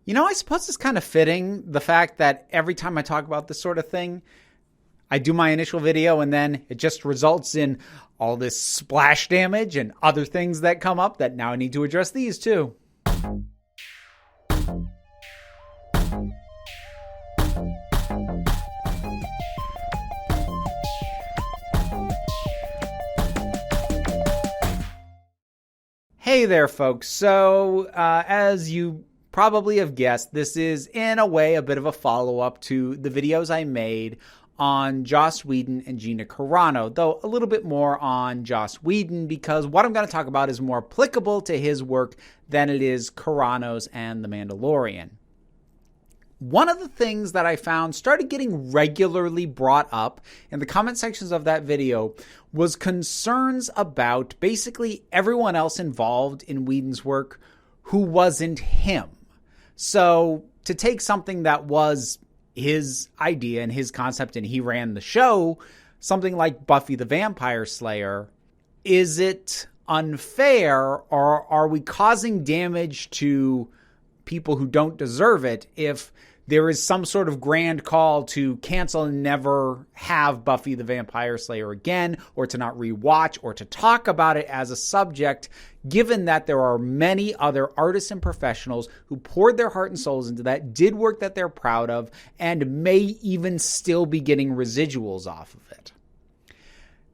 I suppose it's kind of fitting, the fact that every time I talk about this sort of thing, I do my initial video and then it just results in all this splash damage and other things that come up that now I need to address these too. Hey there, folks. So, as you probably have guessed, this is in a way a bit of a follow-up to the videos I made on Joss Whedon and Gina Carano, though a little bit more on Joss Whedon because what I'm going to talk about is more applicable to his work than it is Carano's and The Mandalorian. One of the things that I found started getting regularly brought up in the comment sections of that video was concerns about basically everyone else involved in Whedon's work who wasn't him. So to take something that was his idea and his concept and he ran the show, something like Buffy the Vampire Slayer, is it unfair or are we causing damage to people who don't deserve it if there is some sort of grand call to cancel and never have Buffy the Vampire Slayer again, or to not rewatch, or to talk about it as a subject, given that there are many other artists and professionals who poured their heart and souls into that, did work that they're proud of, and may even still be getting residuals off of it.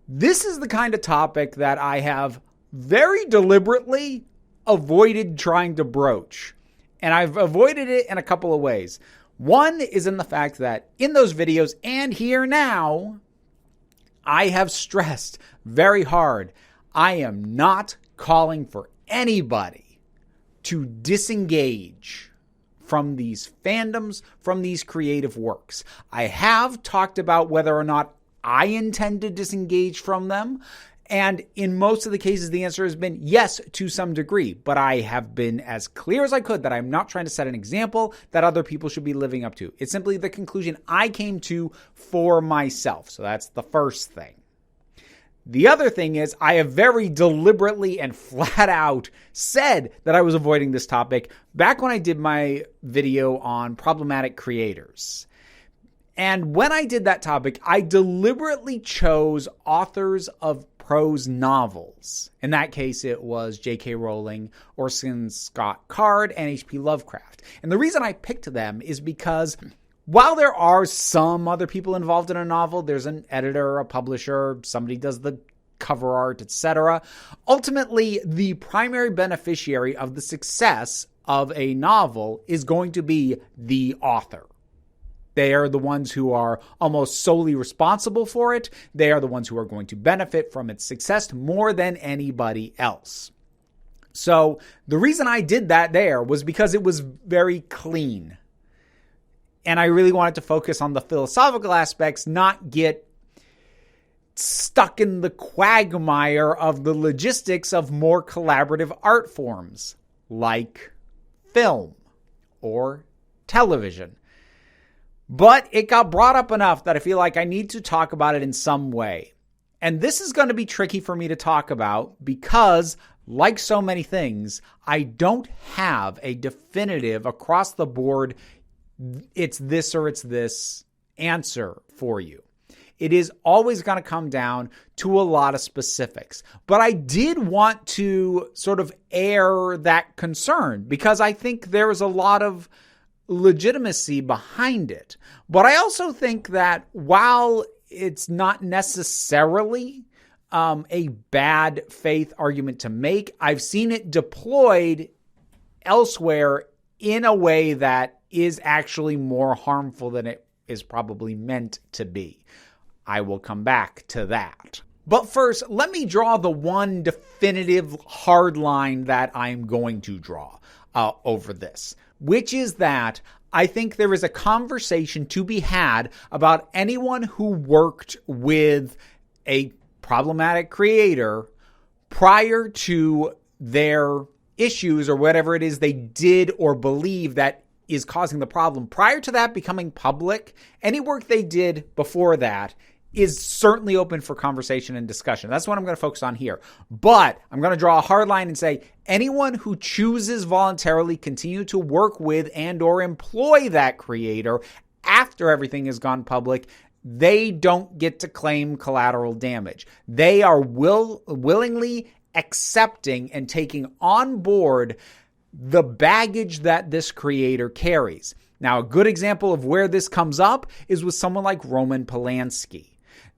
This is the kind of topic that I have very deliberately avoided trying to broach. And I've avoided it in a couple of ways. One is in the fact that in those videos and here now, I have stressed very hard, I am not calling for anybody to disengage from these fandoms, from these creative works. I have talked about whether or not I intend to disengage from them. And in most of the cases, the answer has been yes, to some degree. But I have been as clear as I could that I'm not trying to set an example that other people should be living up to. It's simply the conclusion I came to for myself. So that's the first thing. The other thing is I have very deliberately and flat out said that I was avoiding this topic back when I did my video on problematic creators. And when I did that topic, I deliberately chose authors of prose novels. In that case, it was J.K. Rowling, Orson Scott Card, and H.P. Lovecraft. And the reason I picked them is because while there are some other people involved in a novel, there's an editor, a publisher, somebody does the cover art, etc. Ultimately, the primary beneficiary of the success of a novel is going to be the author. They are the ones who are almost solely responsible for it. They are the ones who are going to benefit from its success more than anybody else. So the reason I did that there was because it was very clean. And I really wanted to focus on the philosophical aspects, not get stuck in the quagmire of the logistics of more collaborative art forms like film or television. But it got brought up enough that I feel like I need to talk about it in some way. And this is going to be tricky for me to talk about because, like so many things, I don't have a definitive across the board, it's this or it's this answer for you. It is always going to come down to a lot of specifics. But I did want to sort of air that concern because I think there is a lot of legitimacy behind it. But I also think that while it's not necessarily a bad faith argument to make, I've seen it deployed elsewhere in a way that is actually more harmful than it is probably meant to be. I will come back to that. But first, let me draw the one definitive hard line that I'm going to draw over this, which is that I think there is a conversation to be had about anyone who worked with a problematic creator prior to their issues or whatever it is they did or believe that is causing the problem. Prior to that becoming public, any work they did before that is certainly open for conversation and discussion. That's what I'm going to focus on here. But I'm going to draw a hard line and say anyone who chooses voluntarily continue to work with and or employ that creator after everything has gone public, they don't get to claim collateral damage. They are willingly accepting and taking on board the baggage that this creator carries. Now, a good example of where this comes up is with someone like Roman Polanski.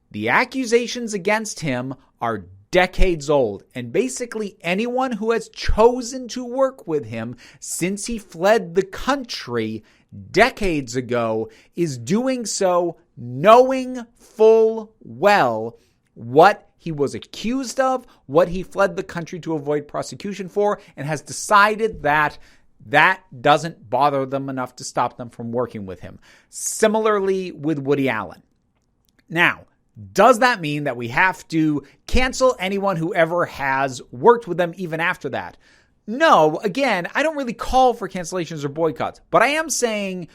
The accusations against him are decades old, and basically anyone who has chosen to work with him since he fled the country decades ago is doing so knowing full well what he was accused of, what he fled the country to avoid prosecution for, and has decided that that doesn't bother them enough to stop them from working with him. Similarly with Woody Allen. Now, does that mean that we have to cancel anyone who ever has worked with them even after that? No, again, I don't really call for cancellations or boycotts, but I am saying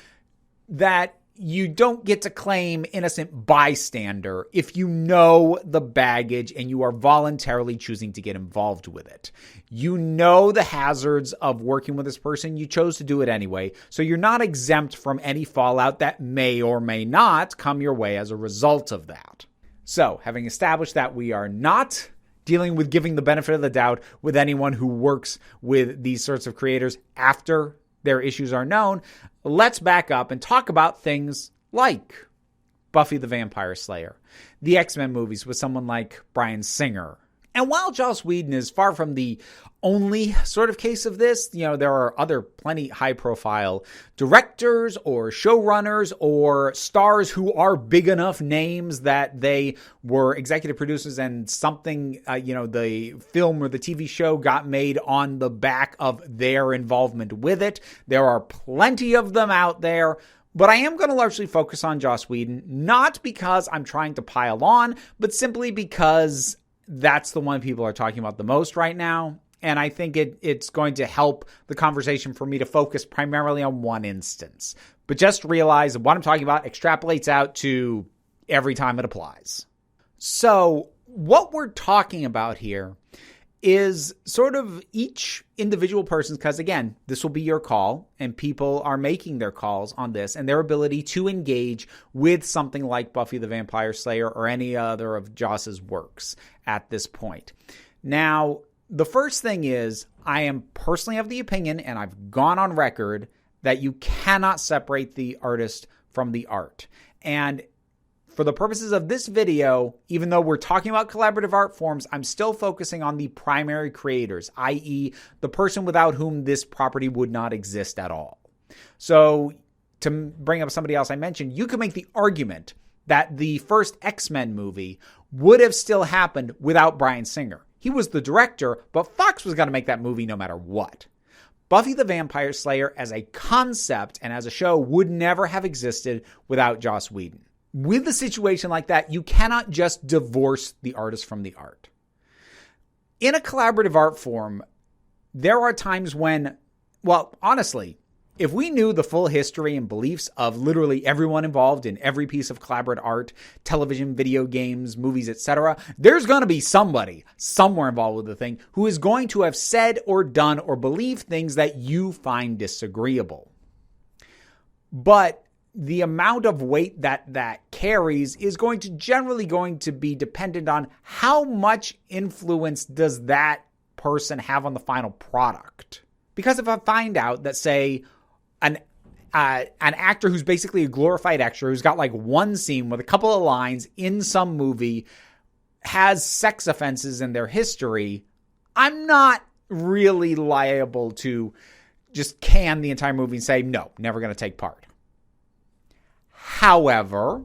that you don't get to claim innocent bystander if you know the baggage and you are voluntarily choosing to get involved with it. You know the hazards of working with this person. You chose to do it anyway, so you're not exempt from any fallout that may or may not come your way as a result of that. So, having established that we are not dealing with giving the benefit of the doubt with anyone who works with these sorts of creators after their issues are known, let's back up and talk about things like Buffy the Vampire Slayer, the X-Men movies with someone like Bryan Singer. And while Joss Whedon is far from the only sort of case of this, there are other plenty high-profile directors or showrunners or stars who are big enough names that they were executive producers and something, the film or the TV show got made on the back of their involvement with it. There are plenty of them out there. But I am going to largely focus on Joss Whedon, not because I'm trying to pile on, but simply because that's the one people are talking about the most right now. And I think it's going to help the conversation for me to focus primarily on one instance. But just realize what I'm talking about extrapolates out to every time it applies. So what we're talking about here is sort of each individual person, because again, this will be your call and people are making their calls on this and their ability to engage with something like Buffy the Vampire Slayer or any other of Joss's works at this point. Now, the first thing is I am personally of the opinion, and I've gone on record, that you cannot separate the artist from the art. And for the purposes of this video, even though we're talking about collaborative art forms, I'm still focusing on the primary creators, i.e. the person without whom this property would not exist at all. So to bring up somebody else I mentioned, you could make the argument that the first X-Men movie would have still happened without Bryan Singer. He was the director, but Fox was going to make that movie no matter what. Buffy the Vampire Slayer as a concept and as a show would never have existed without Joss Whedon. With a situation like that, you cannot just divorce the artist from the art. In a collaborative art form, there are times when, well, honestly, if we knew the full history and beliefs of literally everyone involved in every piece of collaborative art, television, video games, movies, etc., there's going to be somebody somewhere involved with the thing who is going to have said or done or believed things that you find disagreeable. But the amount of weight that carries is generally going to be dependent on how much influence does that person have on the final product. Because if I find out that, say, an actor who's basically a glorified extra who's got like one scene with a couple of lines in some movie has sex offenses in their history, I'm not really liable to just can the entire movie and say, no, never going to take part. However,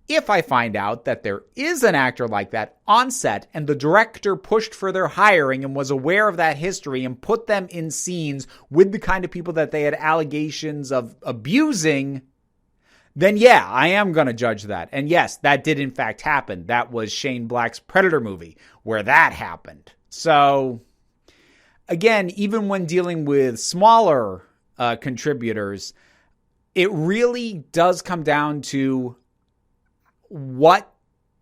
if I find out that there is an actor like that on set and the director pushed for their hiring and was aware of that history and put them in scenes with the kind of people that they had allegations of abusing, then yeah, I am going to judge that. And yes, that did in fact happen. That was Shane Black's Predator movie where that happened. So again, even when dealing with smaller contributors, it really does come down to what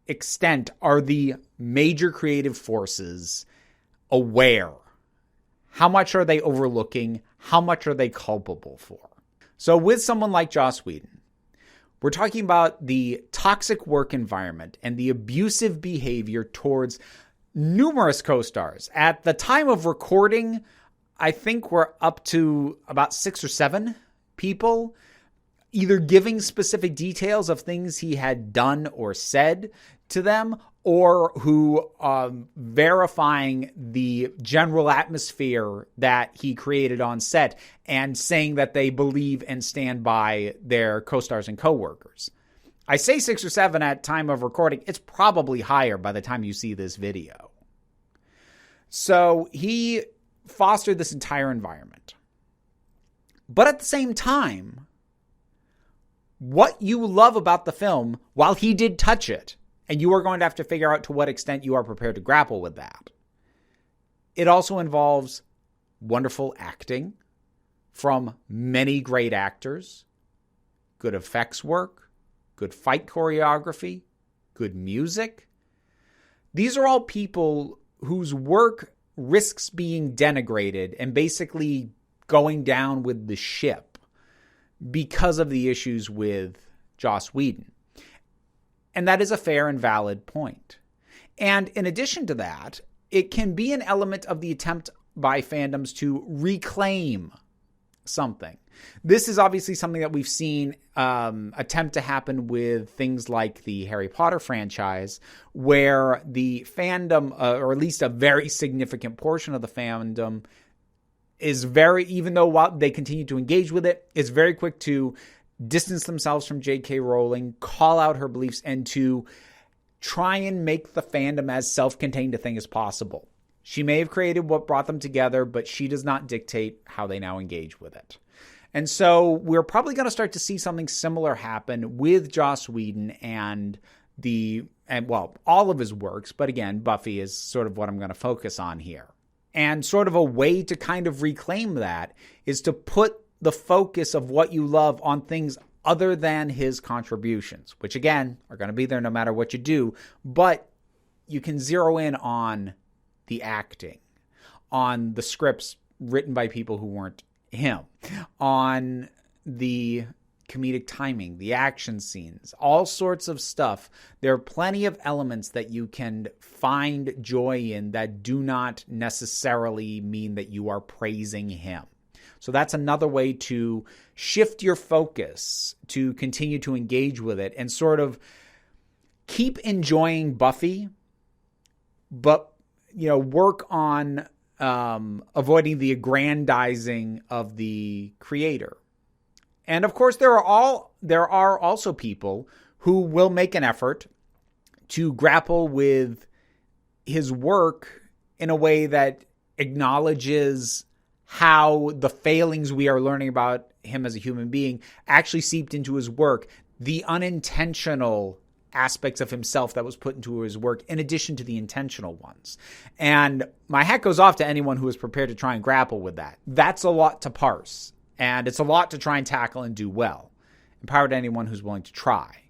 extent are the major creative forces aware? How much are they overlooking? How much are they culpable for? So with someone like Joss Whedon, we're talking about the toxic work environment and the abusive behavior towards numerous co-stars. At the time of recording, I think we're up to about 6 or 7 people either giving specific details of things he had done or said to them, or who verifying the general atmosphere that he created on set and saying that they believe and stand by their co-stars and co-workers. I say 6 or 7 at time of recording. It's probably higher by the time you see this video. So he fostered this entire environment. But at the same time, what you love about the film, while he did touch it, and you are going to have to figure out to what extent you are prepared to grapple with that, it also involves wonderful acting from many great actors, good effects work, good fight choreography, good music. These are all people whose work risks being denigrated and basically going down with the ship because of the issues with Joss Whedon. And that is a fair and valid point. And in addition to that, it can be an element of the attempt by fandoms to reclaim something. This is obviously something that we've seen attempt to happen with things like the Harry Potter franchise, where the fandom, or at least a very significant portion of the fandom, is very, even though while they continue to engage with it, is very quick to distance themselves from J.K. Rowling, call out her beliefs, and to try and make the fandom as self-contained a thing as possible. She may have created what brought them together, but she does not dictate how they now engage with it. And so we're probably going to start to see something similar happen with Joss Whedon and all of his works. But again, Buffy is sort of what I'm going to focus on here. And sort of a way to kind of reclaim that is to put the focus of what you love on things other than his contributions, which again are going to be there no matter what you do. But you can zero in on the acting, on the scripts written by people who weren't him, on the comedic timing, the action scenes, all sorts of stuff. There are plenty of elements that you can find joy in that do not necessarily mean that you are praising him. So that's another way to shift your focus, to continue to engage with it and sort of keep enjoying Buffy, but work on avoiding the aggrandizing of the creator. And of course, there are also people who will make an effort to grapple with his work in a way that acknowledges how the failings we are learning about him as a human being actually seeped into his work, the unintentional aspects of himself that was put into his work in addition to the intentional ones. And my hat goes off to anyone who is prepared to try and grapple with that. That's a lot to parse, and it's a lot to try and tackle and do well. Empower to anyone who's willing to try.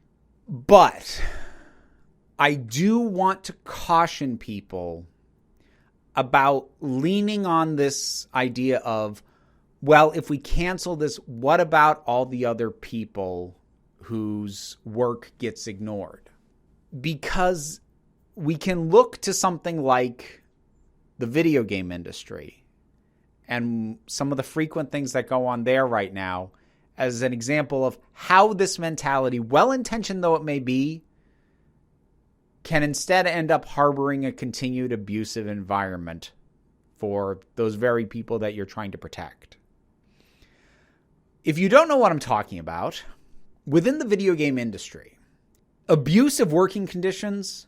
But I do want to caution people about leaning on this idea of, well, if we cancel this, what about all the other people whose work gets ignored? Because we can look to something like the video game industry and some of the frequent things that go on there right now as an example of how this mentality, well-intentioned though it may be, can instead end up harboring a continued abusive environment for those very people that you're trying to protect. If you don't know what I'm talking about, within the video game industry, abusive working conditions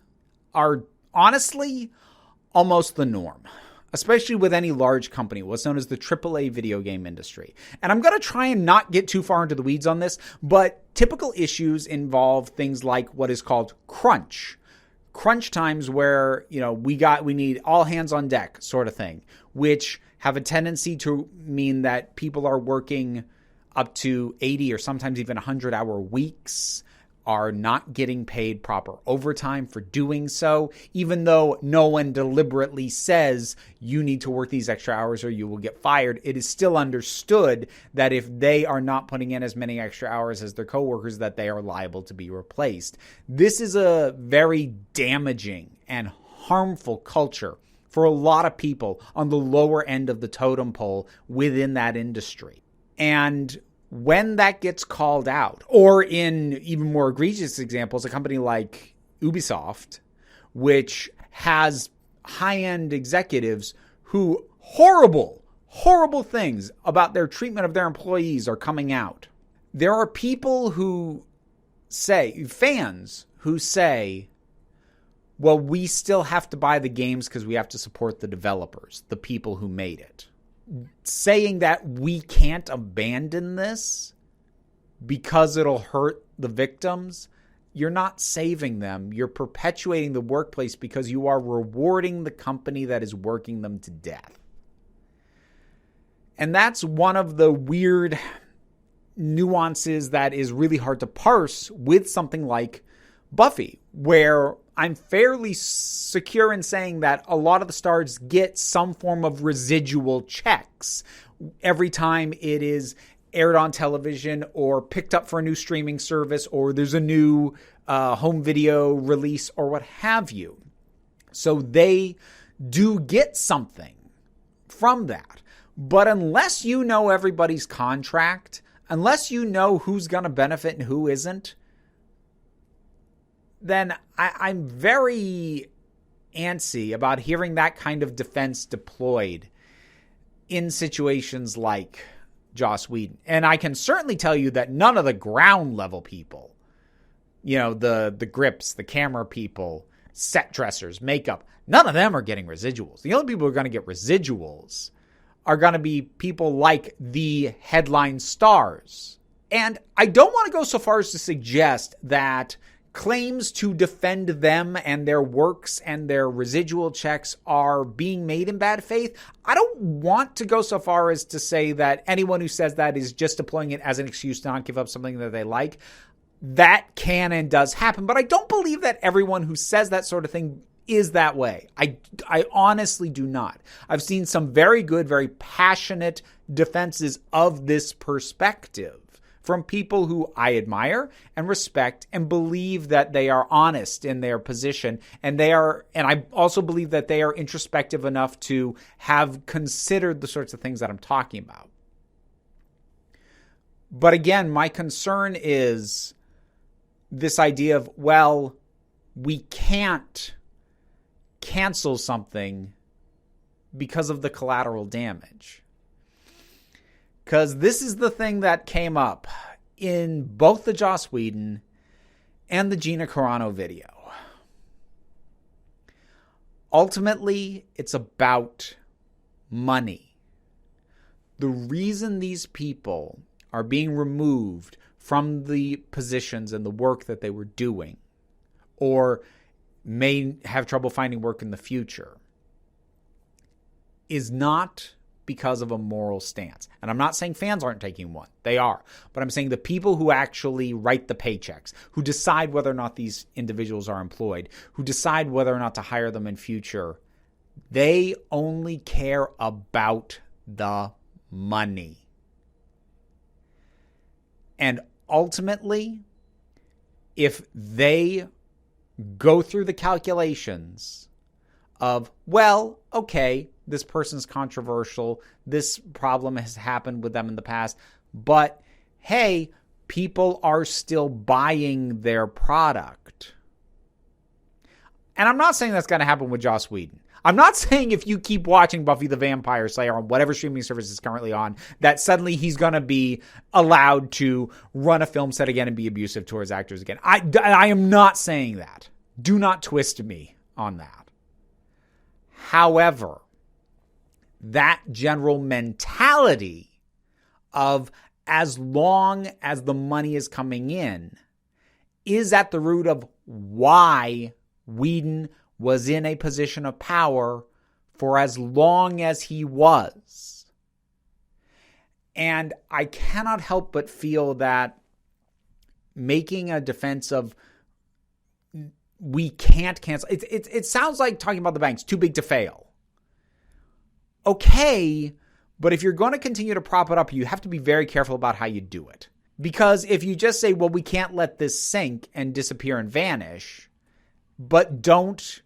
are honestly almost the norm, especially with any large company, what's known as the AAA video game industry. And I'm going to try and not get too far into the weeds on this, but typical issues involve things like what is called crunch times where, we need all hands on deck sort of thing, which have a tendency to mean that people are working up to 80 or sometimes even 100-hour weeks, are not getting paid proper overtime for doing so, even though no one deliberately says you need to work these extra hours or you will get fired. It is still understood that if they are not putting in as many extra hours as their coworkers, that they are liable to be replaced. This is a very damaging and harmful culture for a lot of people on the lower end of the totem pole within that industry. And when that gets called out, or in even more egregious examples, a company like Ubisoft, which has high-end executives who horrible things about their treatment of their employees are coming out. There are people who say, fans who say, well, we still have to buy the games because we have to support the developers, the people who made it. Saying that we can't abandon this because it'll hurt the victims, you're not saving them. You're perpetuating the workplace because you are rewarding the company that is working them to death. And that's one of the weird nuances that is really hard to parse with something like Buffy, where I'm fairly secure in saying that a lot of the stars get some form of residual checks every time it is aired on television or picked up for a new streaming service or there's a new home video release or what have you. So they do get something from that. But unless you know everybody's contract, unless you know who's going to benefit and who isn't, then I'm very antsy about hearing that kind of defense deployed in situations like Joss Whedon. And I can certainly tell you that none of the ground level people, the grips, the camera people, set dressers, makeup, none of them are getting residuals. The only people who are going to get residuals are going to be people like the headline stars. And I don't want to go so far as to suggest that claims to defend them and their works and their residual checks are being made in bad faith. I don't want to go so far as to say that anyone who says that is just deploying it as an excuse to not give up something that they like. That can and does happen, but I don't believe that everyone who says that sort of thing is that way. I honestly do not. I've seen some very good, very passionate defenses of this perspective from people who I admire and respect and believe that they are honest in their position. And I also believe that they are introspective enough to have considered the sorts of things that I'm talking about. But again, my concern is this idea of, well, we can't cancel something because of the collateral damage. Because this is the thing that came up in both the Joss Whedon and the Gina Carano video. Ultimately, it's about money. The reason these people are being removed from the positions and the work that they were doing, or may have trouble finding work in the future, is not because of a moral stance. And I'm not saying fans aren't taking one. They are. But I'm saying the people who actually write the paychecks, who decide whether or not these individuals are employed, who decide whether or not to hire them in future, they only care about the money. And ultimately, if they go through the calculations of, well, okay, this person's controversial, this problem has happened with them in the past, but hey, people are still buying their product. And I'm not saying that's going to happen with Joss Whedon. I'm not saying if you keep watching Buffy the Vampire Slayer on whatever streaming service is currently on, that suddenly he's going to be allowed to run a film set again and be abusive towards actors again. I am not saying that. Do not twist me on that. However, that general mentality of as long as the money is coming in is at the root of why Whedon was in a position of power for as long as he was. And I cannot help but feel that making a defense of we can't cancel. It sounds like talking about the banks, too big to fail. Okay, but if you're going to continue to prop it up, you have to be very careful about how you do it. Because if you just say, well, we can't let this sink and disappear and vanish, but don't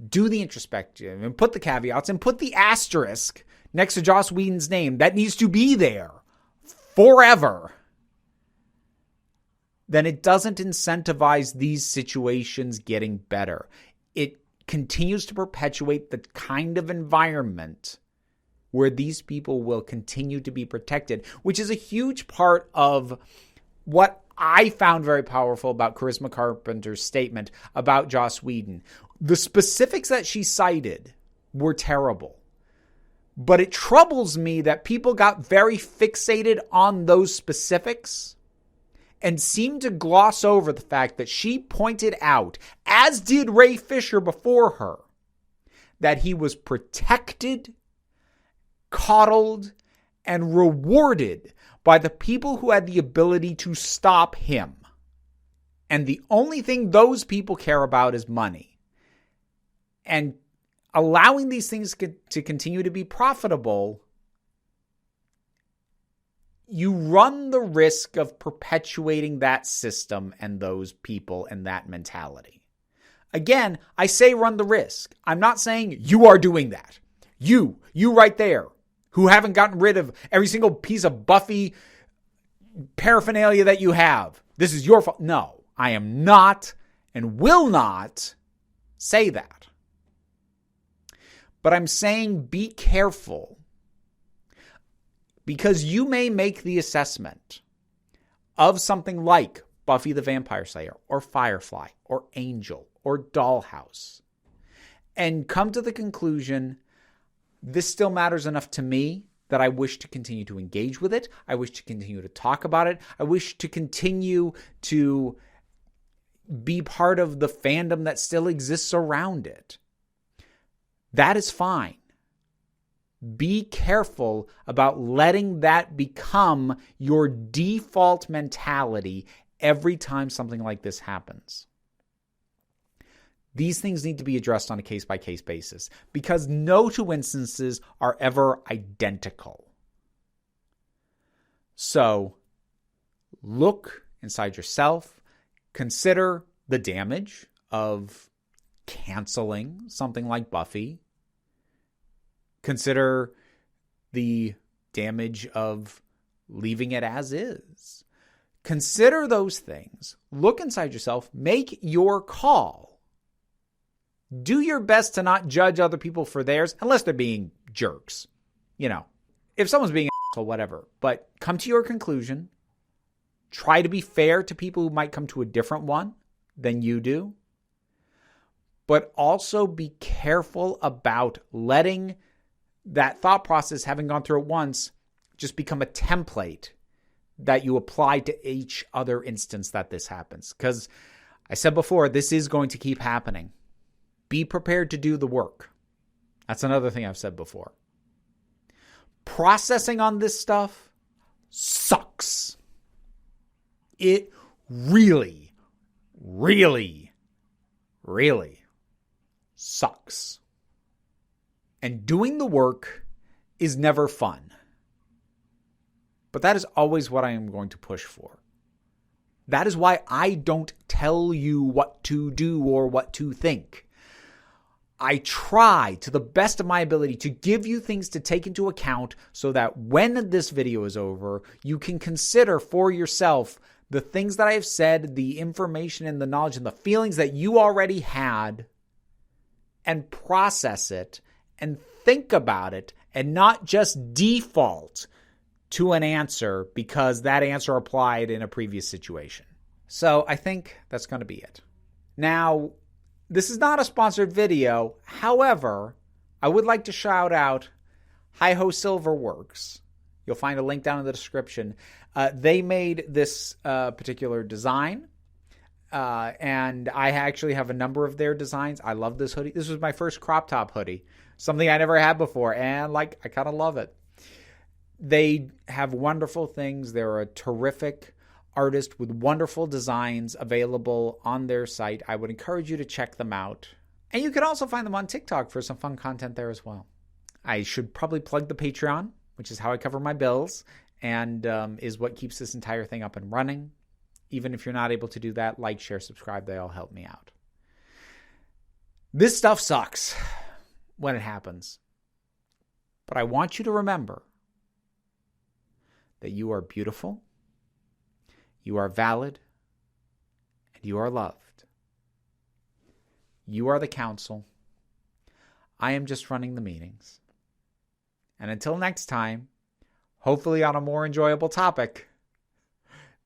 do the introspective and put the caveats and put the asterisk next to Joss Whedon's name that needs to be there forever, then it doesn't incentivize these situations getting better. It continues to perpetuate the kind of environment where these people will continue to be protected, which is a huge part of what I found very powerful about Charisma Carpenter's statement about Joss Whedon. The specifics that she cited were terrible. But it troubles me that people got very fixated on those specifics and seemed to gloss over the fact that she pointed out, as did Ray Fisher before her, that he was protected, coddled, and rewarded by the people who had the ability to stop him. And the only thing those people care about is money. And allowing these things to continue to be profitable, you run the risk of perpetuating that system and those people and that mentality. Again, I say run the risk. I'm not saying you are doing that. You right there, who haven't gotten rid of every single piece of Buffy paraphernalia that you have. This is your fault. No, I am not and will not say that. But I'm saying be careful, because you may make the assessment of something like Buffy the Vampire Slayer or Firefly or Angel or Dollhouse and come to the conclusion, this still matters enough to me that I wish to continue to engage with it. I wish to continue to talk about it. I wish to continue to be part of the fandom that still exists around it. That is fine. Be careful about letting that become your default mentality every time something like this happens. These things need to be addressed on a case-by-case basis because no two instances are ever identical. So, look inside yourself. Consider the damage of canceling something like Buffy. Consider the damage of leaving it as is. Consider those things. Look inside yourself. Make your call. Do your best to not judge other people for theirs, unless they're being jerks. You know, if someone's being an asshole, whatever. But come to your conclusion. Try to be fair to people who might come to a different one than you do. But also be careful about letting that thought process, having gone through it once, just become a template that you apply to each other instance that this happens. Because I said before, this is going to keep happening. Be prepared to do the work. That's another thing I've said before. Processing on this stuff sucks. It really, really, really sucks. And doing the work is never fun. But that is always what I am going to push for. That is why I don't tell you what to do or what to think. I try to the best of my ability to give you things to take into account so that when this video is over, you can consider for yourself the things that I have said, the information and the knowledge and the feelings that you already had, and process it and think about it and not just default to an answer because that answer applied in a previous situation. So I think that's going to be it. Now, this is not a sponsored video. However, I would like to shout out Hi-Ho Silver Works. You'll find a link down in the description. They made this particular design. And I actually have a number of their designs. I love this hoodie. This was my first crop top hoodie. Something I never had before. And I kind of love it. They have wonderful things. They're a terrific artist with wonderful designs available on their site. I would encourage you to check them out. And you can also find them on TikTok for some fun content there as well. I should probably plug the Patreon, which is how I cover my bills and is what keeps this entire thing up and running. Even if you're not able to do that, like, share, subscribe, they all help me out. This stuff sucks when it happens. But I want you to remember that you are beautiful, you are valid, and you are loved. You are the council. I am just running the meetings. And until next time, hopefully on a more enjoyable topic,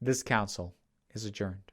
this council is adjourned.